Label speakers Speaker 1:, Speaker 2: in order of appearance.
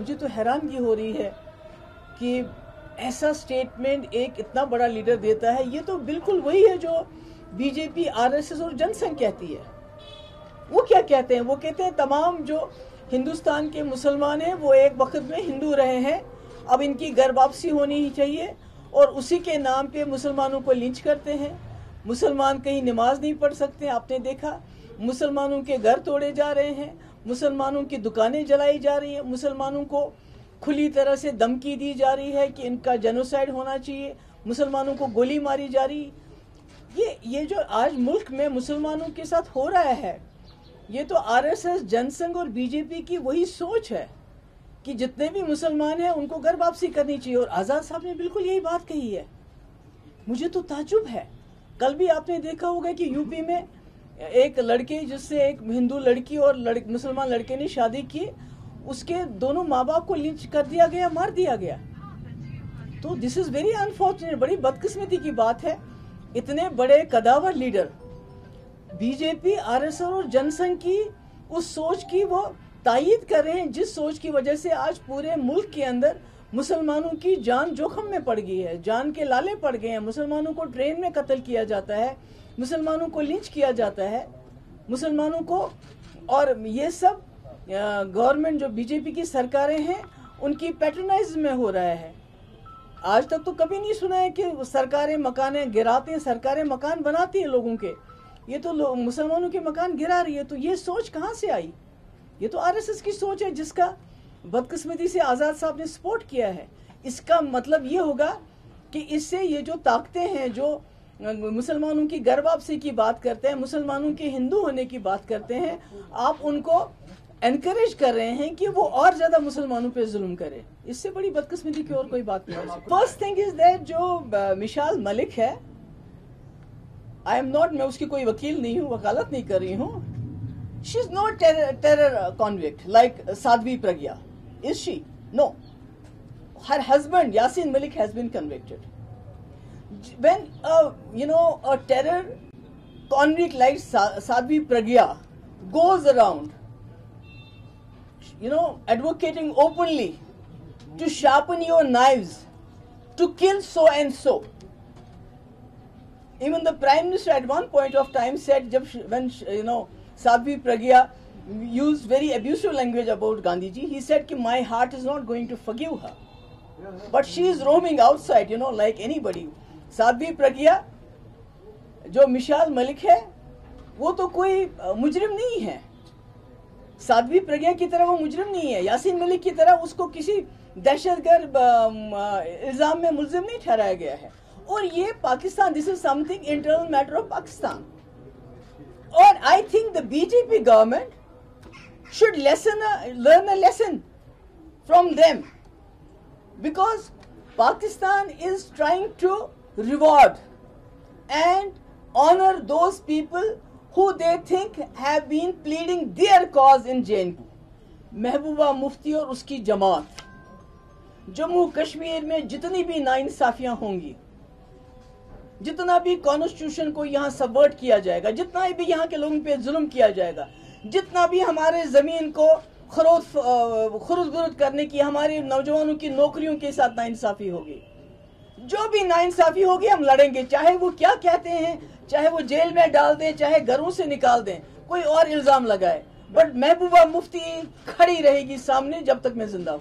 Speaker 1: मुझे तो हैरानगी हो रही है कि ऐसा स्टेटमेंट एक इतना बड़ा लीडर देता है। ये तो बिल्कुल वही है जो बीजेपी, आरएसएस और जनसंघ कहती है। वो क्या कहते हैं? वो कहते हैं तमाम जो हिंदुस्तान के मुसलमान हैं वो एक वक्त में हिंदू रहे हैं, अब इनकी घर वापसी होनी ही चाहिए, और उसी के नाम पे मुसलमानों को लिंच करते हैं। मुसलमान कहीं नमाज नहीं पढ़ सकते, आपने देखा। मुसलमानों के घर तोड़े जा रहे हैं, मुसलमानों की दुकानें जलाई जा रही हैं, मुसलमानों को खुली तरह से धमकी दी जा रही है कि इनका जेनोसाइड होना चाहिए, मुसलमानों को गोली मारी जा रही। ये जो आज मुल्क में मुसलमानों के साथ हो रहा है, ये तो आरएसएस, जनसंघ और बीजेपी की वही सोच है कि जितने भी मुसलमान हैं उनको घर वापसी करनी चाहिए। और आज़ाद साहब ने बिल्कुल यही बात कही है। मुझे तो ताज्जुब है। कल भी आपने देखा होगा कि यूपी में एक लड़के, जिससे एक हिंदू लड़की और मुसलमान लड़के ने शादी की, उसके दोनों माँ बाप को लिंच कर दिया गया, मार दिया गया। तो दिस इज वेरी अनफॉर्चुनेट। बड़ी बदकिस्मती की बात है, इतने बड़े कदावर लीडर बीजेपी, आरएसएस और जनसंघ की उस सोच की वो तायीद कर रहे हैं, जिस सोच की वजह से आज पूरे मुल्क के अंदर मुसलमानों की जान जोखम में पड़ गई है, जान के लाले पड़ गए हैं। मुसलमानों को ट्रेन में कत्ल किया जाता है, मुसलमानों को लिंच किया जाता है, मुसलमानों को। और ये सब गवर्नमेंट जो बीजेपी की सरकारें हैं उनकी पैट्रोनाइज में हो रहा है। आज तक तो कभी नहीं सुना है कि सरकारें मकानें गिराती हैं, सरकारें मकान बनाती हैं लोगों के। ये तो मुसलमानों के मकान गिरा रही है। तो ये सोच कहाँ से आई? ये तो आरएसएस की सोच है, जिसका बदकिस्मती से आज़ाद साहब ने सपोर्ट किया है। इसका मतलब ये होगा कि इससे ये जो ताकतें हैं, जो मुसलमानों की घर वापसी की बात करते हैं, मुसलमानों के हिंदू होने की बात करते हैं, आप उनको एनकरेज कर रहे हैं कि वो और ज्यादा मुसलमानों पे जुल्म करे। इससे बड़ी बदकिस्मती की और कोई बात नहीं है। फर्स्ट थिंग इज दैट जो मिसाल मलिक है, आई एम नॉट, मैं उसकी कोई वकील नहीं हूँ, वकालत नहीं कर रही हूँ। She is not terror convict like Sadhvi Pragya, is she? No, her husband Yasin Malik has been convicted. When a terror convict like Sadhvi Pragya goes around, advocating openly to sharpen your knives, to kill so and so. Even the Prime Minister at one point of time said, when Sadhvi Pragya used very abusive language about Gandhiji, he said कि my heart is not going to forgive her, but she is roaming outside, like anybody. Sadhvi Pragya जो मिसाल मलिक है वो तो कोई मुजरिम नहीं है। साध्वी प्रज्ञा की तरह वो मुजरिम नहीं है। यासीन मलिक की तरह उसको किसी दहशतगर्द इल्जाम में मुलजिम नहीं ठहराया गया है। और ये Pakistan, this is something internal matter of Pakistan. और I think the BJP government should learn a lesson from them, because Pakistan is trying to reward and honor those people who they think have been pleading their cause in JNU. Mehbooba Mufti और उसकी जमात, जम्मू कश्मीर में जितनी भी नाइंसाफियां होंगी, जितना भी constitution को यहाँ सबवर्ट किया जाएगा, जितना भी यहाँ के लोगों पे जुल्म किया जाएगा, जितना भी हमारे जमीन को खुर्द करने की, हमारे नौजवानों की नौकरियों के साथ नाइंसाफी होगी, जो भी नाइंसाफी होगी हम लड़ेंगे। चाहे वो क्या कहते हैं, चाहे वो जेल में डाल दें, चाहे घरों से निकाल दें, कोई और इल्जाम लगाए, बट महबूबा मुफ्ती खड़ी रहेगी सामने जब तक मैं जिंदा हूं।